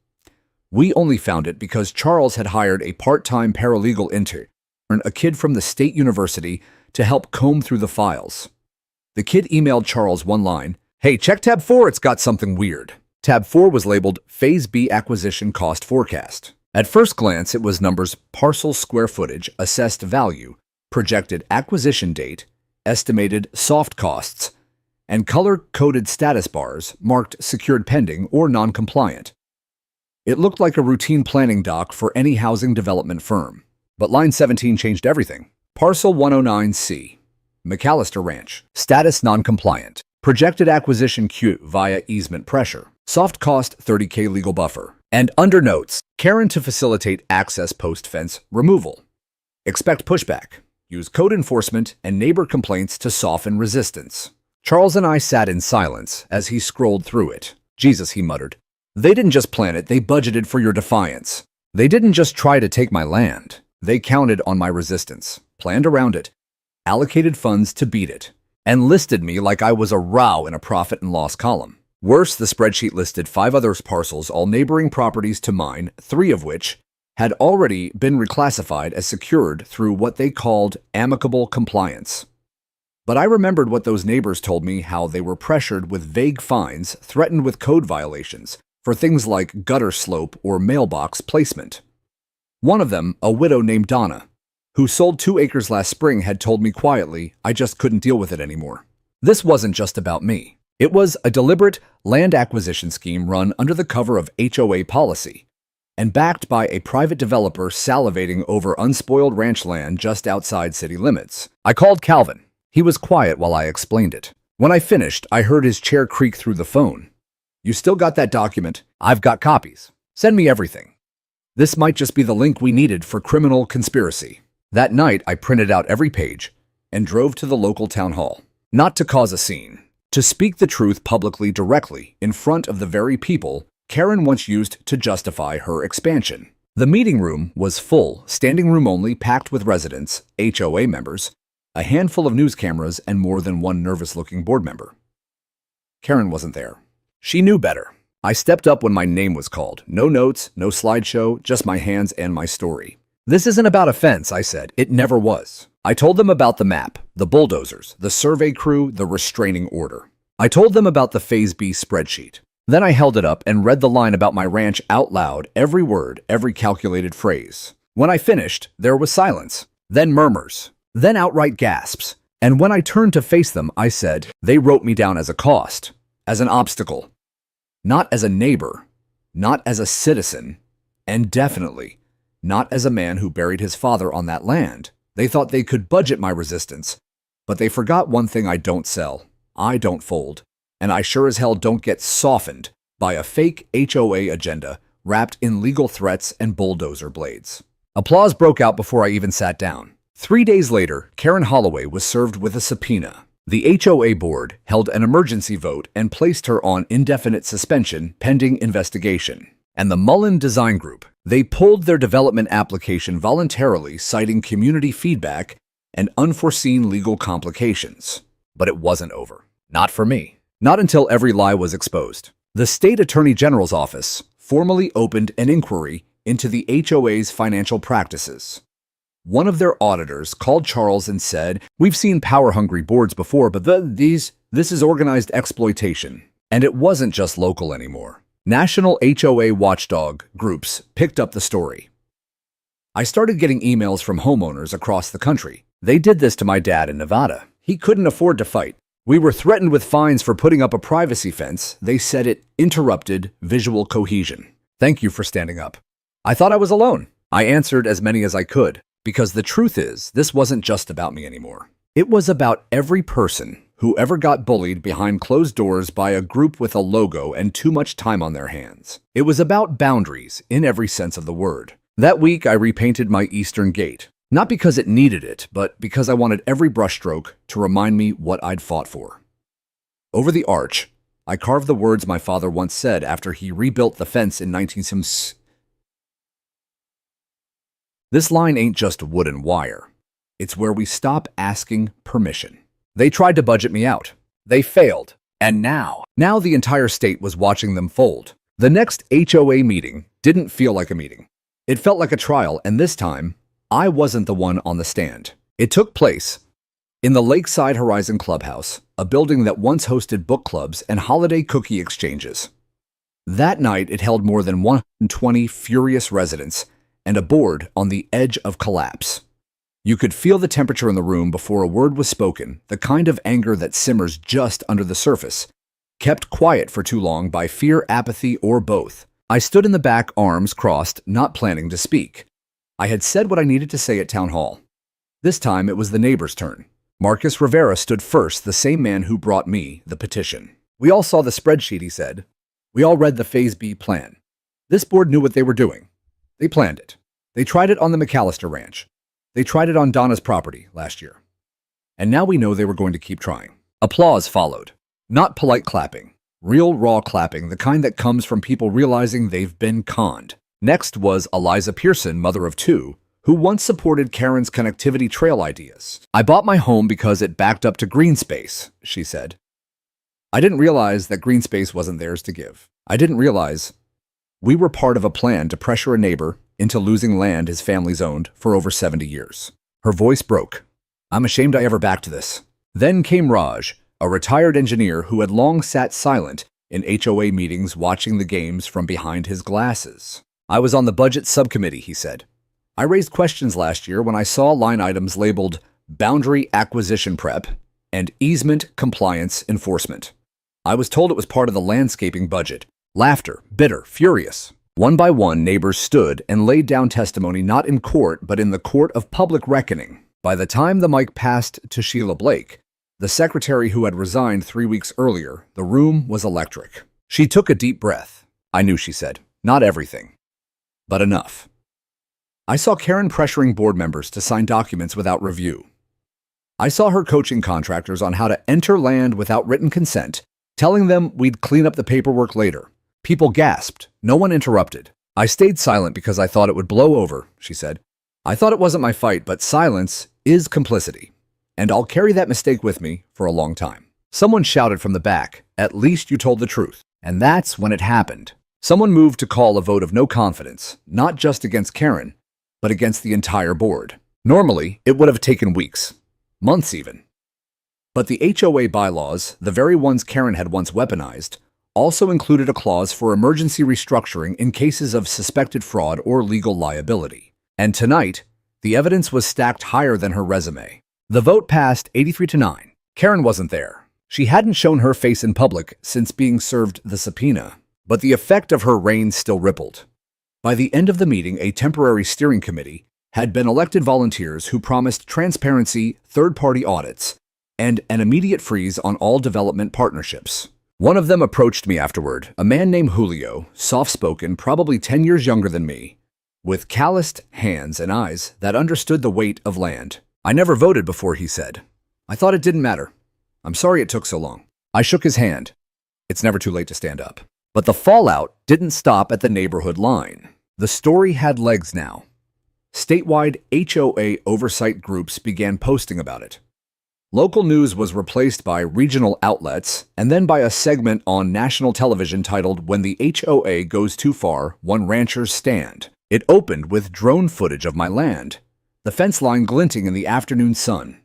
A: We only found it because Charles had hired a part-time paralegal intern, a kid from the state university, to help comb through the files. The kid emailed Charles one line, "Hey, check tab 4, it's got something weird." Tab 4 was labeled Phase B Acquisition Cost Forecast. At first glance, it was numbers: parcel square footage, assessed value, projected acquisition date, estimated soft costs, and color-coded status bars marked secured pending or non-compliant. It looked like a routine planning doc for any housing development firm. But line 17 changed everything. Parcel 109C, McAllister Ranch, status non-compliant. Projected acquisition queue via easement pressure. Soft cost $30K legal buffer. And under notes, Karen to facilitate access post-fence removal. Expect pushback. use code enforcement and neighbor complaints to soften resistance. Charles and I sat in silence as he scrolled through it. Jesus, he muttered. They didn't just plan it, they budgeted for your defiance. They didn't just try to take my land. They counted on my resistance, planned around it, allocated funds to beat it, and listed me like I was a row in a profit and loss column. Worse, the spreadsheet listed 5 other parcels, all neighboring properties to mine, 3 of which had already been reclassified as secured through what they called amicable compliance. But I remembered what those neighbors told me, how they were pressured with vague fines, threatened with code violations for things like gutter slope or mailbox placement. One of them, a widow named Donna, who sold 2 acres last spring, had told me quietly I just couldn't deal with it anymore. This wasn't just about me. It was a deliberate land acquisition scheme run under the cover of HOA policy and backed by a private developer salivating over unspoiled ranch land just outside city limits. I called Calvin. He was quiet while I explained it. When I finished, I heard his chair creak through the phone. You still got that document? I've got copies. Send me everything. This might just be the link we needed for criminal conspiracy. That night, I printed out every page and drove to the local town hall. Not to cause a scene, to speak the truth publicly directly in front of the very people Karen once used to justify her expansion. The meeting room was full, standing room only, packed with residents, HOA members, a handful of news cameras, and more than one nervous-looking board member. Karen wasn't there. She knew better. I stepped up when my name was called. No notes, no slideshow, just my hands and my story. This isn't about offense, I said. It never was. I told them about the map, the bulldozers, the survey crew, the restraining order. I told them about the Phase B spreadsheet. Then I held it up and read the line about my ranch out loud, every word, every calculated phrase. When I finished, there was silence, then murmurs, then outright gasps. And when I turned to face them, I said, they wrote me down as a cost, as an obstacle, not as a neighbor, not as a citizen, and definitely not as a man who buried his father on that land. They thought they could budget my resistance, but they forgot one thing: I don't sell, I don't fold, and I sure as hell don't get softened by a fake HOA agenda wrapped in legal threats and bulldozer blades. Applause broke out before I even sat down. 3 days later, Karen Holloway was served with a subpoena. The HOA board held an emergency vote and placed her on indefinite suspension pending investigation. And the Mullen Design Group, they pulled their development application voluntarily, citing community feedback and unforeseen legal complications. But it wasn't over. Not for me. Not until every lie was exposed. The State Attorney General's office formally opened an inquiry into the HOA's financial practices. One of their auditors called Charles and said, "We've seen power-hungry boards before, but this is organized exploitation." And it wasn't just local anymore. National HOA watchdog groups picked up the story. I started getting emails from homeowners across the country. They did this to my dad in Nevada. He couldn't afford to fight. We were threatened with fines for putting up a privacy fence. They said it interrupted visual cohesion. Thank you for standing up. I thought I was alone. I answered as many as I could, because the truth is, this wasn't just about me anymore. It was about every person who ever got bullied behind closed doors by a group with a logo and too much time on their hands. It was about boundaries in every sense of the word. That week, I repainted my eastern gate. Not because it needed it, but because I wanted every brushstroke to remind me what I'd fought for. Over the arch, I carved the words my father once said after he rebuilt the fence in 1970. This line ain't just wood and wire. It's where we stop asking permission. They tried to budget me out. They failed. And now the entire state was watching them fold. The next HOA meeting didn't feel like a meeting. It felt like a trial, and this time, I wasn't the one on the stand. It took place in the Lakeside Horizon Clubhouse, a building that once hosted book clubs and holiday cookie exchanges. That night, it held more than 120 furious residents and a board on the edge of collapse. You could feel the temperature in the room before a word was spoken, the kind of anger that simmers just under the surface, kept quiet for too long by fear, apathy, or both. I stood in the back, arms crossed, not planning to speak. I had said what I needed to say at town hall. This time, it was the neighbor's turn. Marcus Rivera stood first, the same man who brought me the petition. "We all saw the spreadsheet," he said. "We all read the Phase B plan. This board knew what they were doing. They planned it. They tried it on the McAllister Ranch. They tried it on Donna's property last year. And now we know they were going to keep trying. Applause followed. Not polite clapping. Real raw clapping, the kind that comes from people realizing they've been conned. Next was Eliza Pearson, mother of two, who once supported Karen's connectivity trail ideas. I bought my home because it backed up to green space, she said. I didn't realize that green space wasn't theirs to give. I didn't realize we were part of a plan to pressure a neighbor into losing land his family's owned for over 70 years. Her voice broke. I'm ashamed I ever backed this. Then came Raj, a retired engineer who had long sat silent in HOA meetings watching the games from behind his glasses. I was on the budget subcommittee, he said. I raised questions last year when I saw line items labeled boundary acquisition prep and easement compliance enforcement. I was told it was part of the landscaping budget. Laughter, bitter, furious. One by one, neighbors stood and laid down testimony not in court, but in the court of public reckoning. By the time the mic passed to Sheila Blake, the secretary who had resigned 3 weeks earlier, the room was electric. She took a deep breath. I knew, she said, not everything, but enough. I saw Karen pressuring board members to sign documents without review. I saw her coaching contractors on how to enter land without written consent, telling them we'd clean up the paperwork later. People gasped. No one interrupted. I stayed silent because I thought it would blow over, she said. I thought it wasn't my fight, but silence is complicity. And I'll carry that mistake with me for a long time. Someone shouted from the back, at least you told the truth. And that's when it happened. Someone moved to call a vote of no confidence, not just against Karen, but against the entire board. Normally, it would have taken weeks, months even. But the HOA bylaws, the very ones Karen had once weaponized, also included a clause for emergency restructuring in cases of suspected fraud or legal liability. And tonight, the evidence was stacked higher than her resume. The vote passed 83-9. Karen wasn't there. She hadn't shown her face in public since being served the subpoena, but the effect of her reign still rippled. By the end of the meeting, a temporary steering committee had been elected volunteers who promised transparency, third-party audits, and an immediate freeze on all development partnerships. One of them approached me afterward, a man named Julio, soft-spoken, probably 10 years younger than me, with calloused hands and eyes that understood the weight of land. I never voted before, he said. I thought it didn't matter. I'm sorry it took so long. I shook his hand. It's never too late to stand up. But the fallout didn't stop at the neighborhood line. The story had legs now. Statewide HOA oversight groups began posting about it. Local news was replaced by regional outlets and then by a segment on national television titled When the HOA Goes Too Far, One Rancher's Stand. It opened with drone footage of my land, the fence line glinting in the afternoon sun,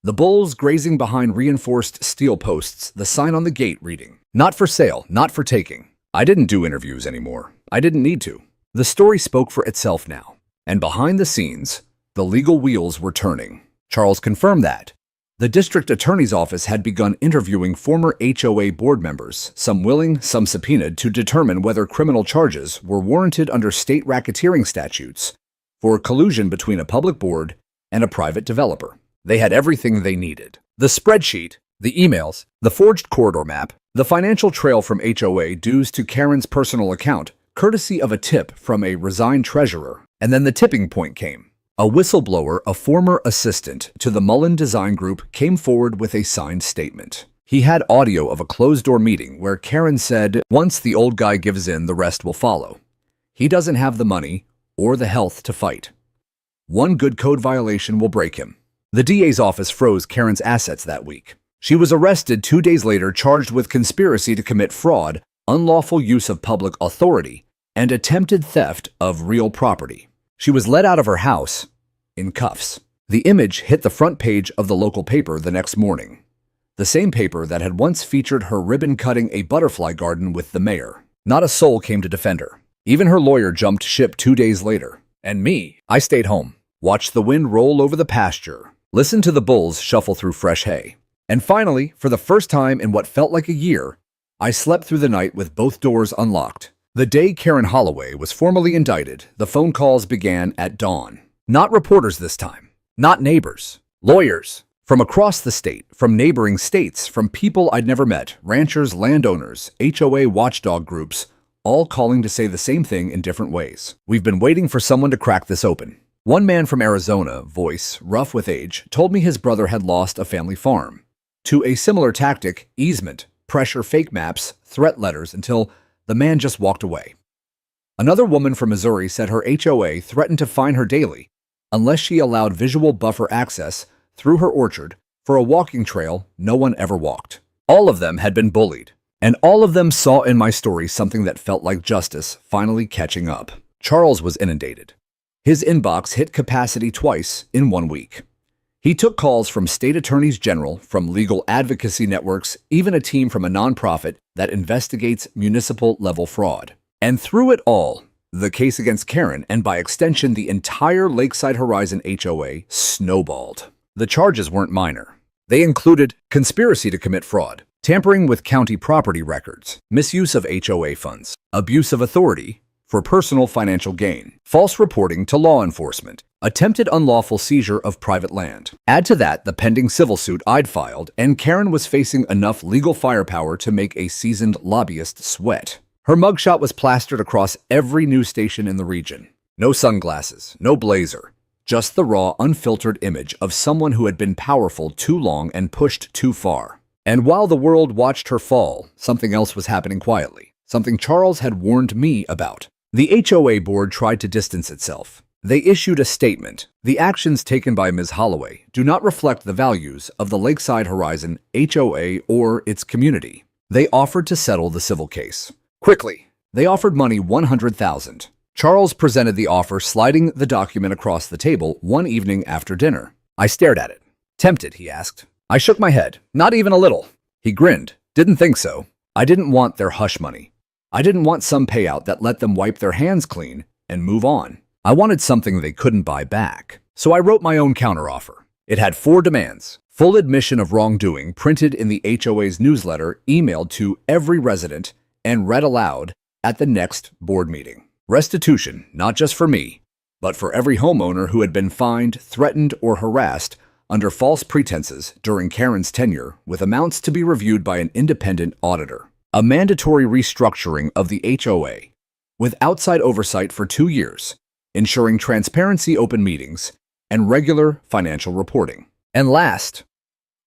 A: the bulls grazing behind reinforced steel posts, the sign on the gate reading, "Not for sale, not for taking." I didn't do interviews anymore. I didn't need to. The story spoke for itself now. And behind the scenes, the legal wheels were turning. Charles confirmed that. The district attorney's office had begun interviewing former HOA board members, some willing, some subpoenaed, to determine whether criminal charges were warranted under state racketeering statutes for collusion between a public board and a private developer. They had everything they needed. The spreadsheet, the emails, the forged corridor map, the financial trail from HOA dues to Karen's personal account, courtesy of a tip from a resigned treasurer. And then the tipping point came. A whistleblower, a former assistant to the Mullen Design Group, came forward with a signed statement. He had audio of a closed-door meeting where Karen said, once the old guy gives in, the rest will follow. He doesn't have the money or the health to fight. One good code violation will break him. The DA's office froze Karen's assets that week. She was arrested 2 days later, charged with conspiracy to commit fraud, unlawful use of public authority, and attempted theft of real property. She was let out of her house in cuffs. The image hit the front page of the local paper the next morning, the same paper that had once featured her ribbon-cutting a butterfly garden with the mayor. Not a soul came to defend her. Even her lawyer jumped ship 2 days later. And me, I stayed home, watched the wind roll over the pasture, listened to the bulls shuffle through fresh hay. And finally, for the first time in what felt like a year, I slept through the night with both doors unlocked. The day Karen Holloway was formally indicted, the phone calls began at dawn. Not reporters this time, not neighbors, lawyers from across the state, from neighboring states, from people I'd never met, ranchers, landowners, HOA watchdog groups, all calling to say the same thing in different ways. We've been waiting for someone to crack this open. One man from Arizona, voice rough with age, told me his brother had lost a family farm. To a similar tactic, easement, pressure fake maps, threat letters until the man just walked away. Another woman from Missouri said her HOA threatened to fine her daily unless she allowed visual buffer access through her orchard for a walking trail no one ever walked. All of them had been bullied, and all of them saw in my story something that felt like justice finally catching up. Charles was inundated. His inbox hit capacity twice in 1 week. He took calls from state attorneys general, from legal advocacy networks, even a team from a nonprofit that investigates municipal-level fraud. And through it all, the case against Karen, and by extension the entire Lakeside Horizon HOA, snowballed. The charges weren't minor. They included conspiracy to commit fraud, tampering with county property records, misuse of HOA funds, abuse of authority for personal financial gain, false reporting to law enforcement, attempted unlawful seizure of private land. Add to that the pending civil suit I'd filed, and Karen was facing enough legal firepower to make a seasoned lobbyist sweat. Her mugshot was plastered across every news station in the region. No sunglasses, no blazer, just the raw, unfiltered image of someone who had been powerful too long and pushed too far. And while the world watched her fall, something else was happening quietly, something Charles had warned me about. The HOA board tried to distance itself. They issued a statement. The actions taken by Ms. Holloway do not reflect the values of the Lakeside Horizon HOA or its community. They offered to settle the civil case. Quickly, they offered money $100,000. Charles presented the offer, sliding the document across the table one evening after dinner. I stared at it. Tempted, he asked. I shook my head. Not even a little. He grinned. Didn't think so. I didn't want their hush money. I didn't want some payout that let them wipe their hands clean and move on. I wanted something they couldn't buy back. So I wrote my own counteroffer. It had 4 demands. Full admission of wrongdoing printed in the HOA's newsletter, emailed to every resident, and read aloud at the next board meeting. Restitution, not just for me, but for every homeowner who had been fined, threatened, or harassed under false pretenses during Karen's tenure, with amounts to be reviewed by an independent auditor. A mandatory restructuring of the HOA, with outside oversight for 2 years, ensuring transparency, open meetings, and regular financial reporting. And last,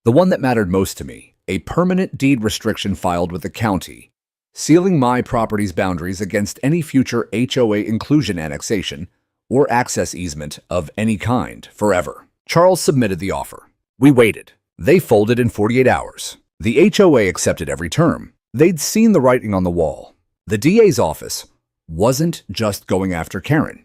A: the one that mattered most to me, a permanent deed restriction filed with the county, sealing my property's boundaries against any future HOA inclusion, annexation, or access easement of any kind forever. Charles submitted the offer. We waited. They folded in 48 hours. The HOA accepted every term. They'd seen the writing on the wall. The DA's office wasn't just going after Karen.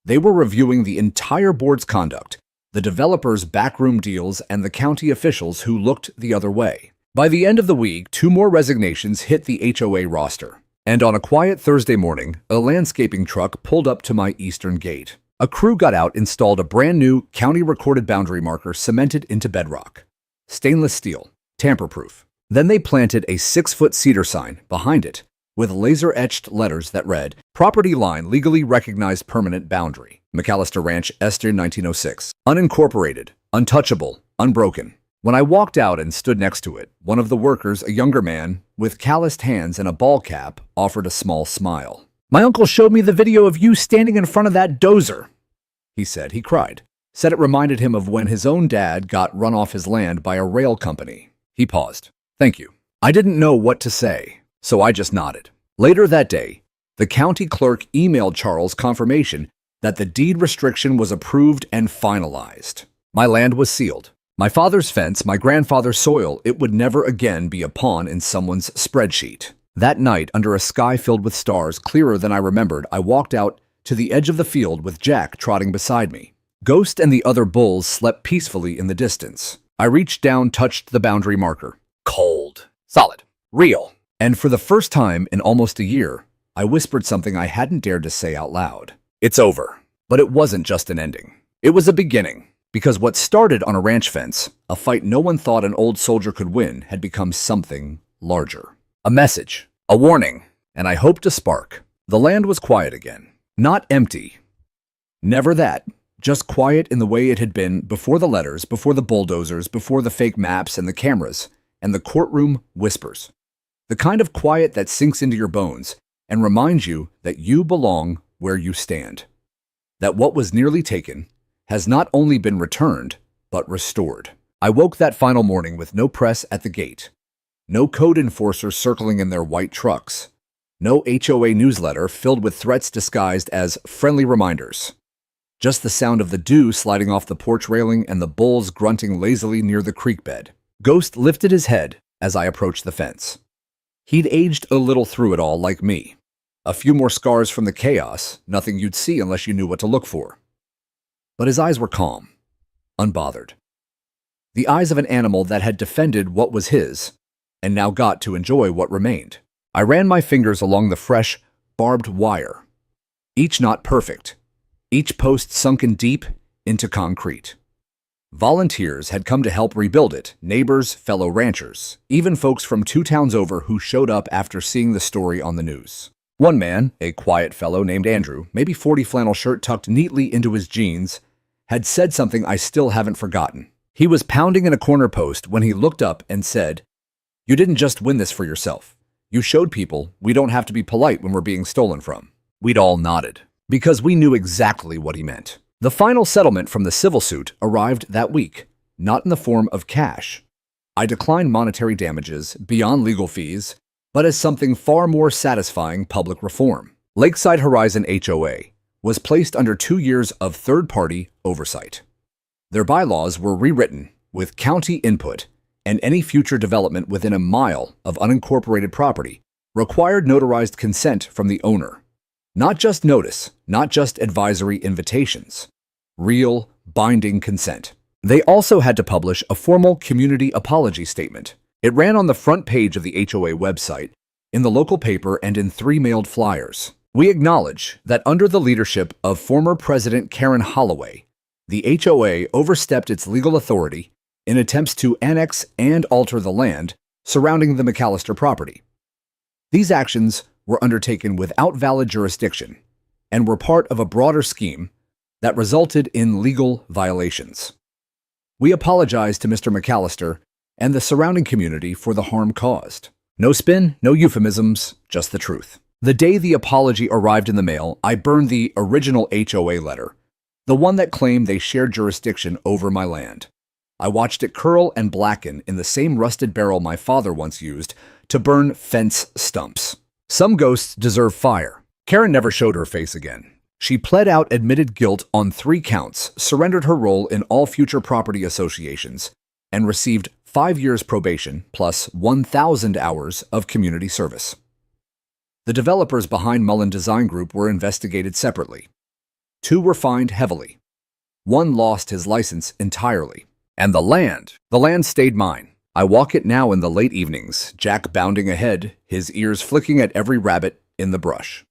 A: They were reviewing the entire board's conduct, the developers' backroom deals, and the county officials who looked the other way. By the end of the week, 2 more resignations hit the HOA roster. And on a quiet Thursday morning, a landscaping truck pulled up to my eastern gate. A crew got out, installed a brand new county-recorded boundary marker cemented into bedrock. Stainless steel, tamper-proof. Then they planted a 6-foot cedar sign behind it with laser-etched letters that read, "Property line legally recognized permanent boundary. McAllister Ranch, Esther, 1906. Unincorporated, untouchable, unbroken." When I walked out and stood next to it, one of the workers, a younger man with calloused hands and a ball cap, offered a small smile. "My uncle showed me the video of you standing in front of that dozer," he said. He cried. Said it reminded him of when his own dad got run off his land by a rail company. He paused. "Thank you." I didn't know what to say, so I just nodded. Later that day, the county clerk emailed Charles confirmation that the deed restriction was approved and finalized. My land was sealed. My father's fence, my grandfather's soil, it would never again be a pawn in someone's spreadsheet. That night, under a sky filled with stars, clearer than I remembered, I walked out to the edge of the field with Jack trotting beside me. Ghost and the other bulls slept peacefully in the distance. I reached down, touched the boundary marker. Cold. Solid. Real. And for the first time in almost a year, I whispered something I hadn't dared to say out loud. It's over. But it wasn't just an ending. It was a beginning. Because what started on a ranch fence, a fight no one thought an old soldier could win, had become something larger. A message, a warning, and I hoped a spark. The land was quiet again. Not empty. Never that. Just quiet in the way it had been before the letters, before the bulldozers, before the fake maps and the cameras, and the courtroom whispers. The kind of quiet that sinks into your bones and reminds you that you belong where you stand. That what was nearly taken has not only been returned, but restored. I woke that final morning with no press at the gate, no code enforcers circling in their white trucks, no HOA newsletter filled with threats disguised as friendly reminders. Just the sound of the dew sliding off the porch railing and the bulls grunting lazily near the creek bed. Ghost lifted his head as I approached the fence. He'd aged a little through it all like me. A few more scars from the chaos, nothing you'd see unless you knew what to look for. But his eyes were calm, unbothered. The eyes of an animal that had defended what was his, and now got to enjoy what remained. I ran my fingers along the fresh, barbed wire. Each knot perfect, each post sunken deep into concrete. Volunteers had come to help rebuild it, neighbors, fellow ranchers, even folks from 2 towns over who showed up after seeing the story on the news. One man, a quiet fellow named Andrew, maybe 40 flannel shirt tucked neatly into his jeans, had said something I still haven't forgotten. He was pounding in a corner post when he looked up and said, "You didn't just win this for yourself. You showed people we don't have to be polite when we're being stolen from." We'd all nodded, because we knew exactly what he meant. The final settlement from the civil suit arrived that week, not in the form of cash. I declined monetary damages beyond legal fees, but as something far more satisfying: public reform. Lakeside Horizon HOA was placed under 2 years of third-party oversight. Their bylaws were rewritten with county input, and any future development within a mile of unincorporated property required notarized consent from the owner. Not just notice, not just advisory invitations. Real, binding consent. They also had to publish a formal community apology statement. It ran on the front page of the HOA website, in the local paper, and in 3 mailed flyers. We acknowledge that under the leadership of former President Karen Holloway, the HOA overstepped its legal authority in attempts to annex and alter the land surrounding the McAllister property. These actions were undertaken without valid jurisdiction and were part of a broader scheme that resulted in legal violations. We apologize to Mr. McAllister and the surrounding community for the harm caused. No spin, no euphemisms, just the truth. The day the apology arrived in the mail, I burned the original HOA letter, the one that claimed they shared jurisdiction over my land. I watched it curl and blacken in the same rusted barrel my father once used to burn fence stumps. Some ghosts deserve fire. Karen never showed her face again. She pled out admitted guilt on 3 counts, surrendered her role in all future property associations, and received 5 years probation plus 1,000 hours of community service. The developers behind Mullen Design Group were investigated separately. 2 were fined heavily. 1 lost his license entirely. And the land stayed mine. I walk it now in the late evenings, Jack bounding ahead, his ears flicking at every rabbit in the brush.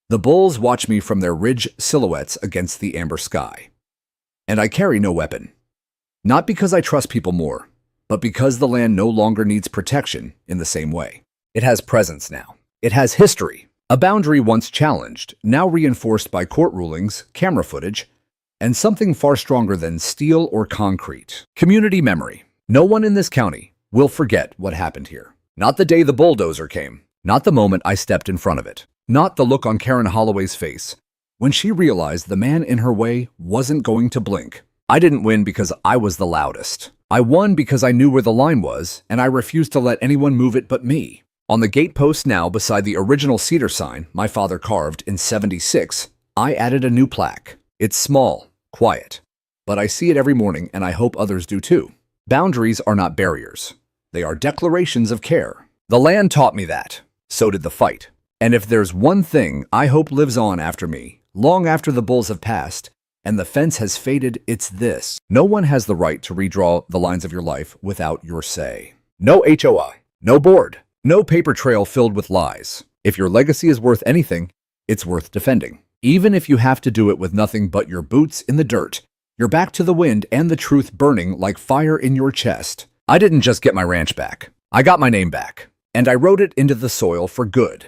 A: The bulls watch me from their ridge silhouettes against the amber sky. And I carry no weapon. Not because I trust people more, but because the land no longer needs protection in the same way. It has presence now. It has history. A boundary once challenged, now reinforced by court rulings, camera footage, and something far stronger than steel or concrete. Community memory. No one in this county will forget what happened here. Not the day the bulldozer came. Not the moment I stepped in front of it. Not the look on Karen Holloway's face when she realized the man in her way wasn't going to blink. I didn't win because I was the loudest. I won because I knew where the line was, and I refused to let anyone move it but me. On the gatepost now beside the original cedar sign my father carved in '76, I added a new plaque. It's small, quiet, but I see it every morning, and I hope others do too. Boundaries are not barriers. They are declarations of care. The land taught me that. So did the fight. And if there's one thing I hope lives on after me, long after the bulls have passed and the fence has faded, it's this. No one has the right to redraw the lines of your life without your say. No HOA, no board, no paper trail filled with lies. If your legacy is worth anything, it's worth defending. Even if you have to do it with nothing but your boots in the dirt, your back to the wind, and the truth burning like fire in your chest. I didn't just get my ranch back. I got my name back, and I wrote it into the soil for good.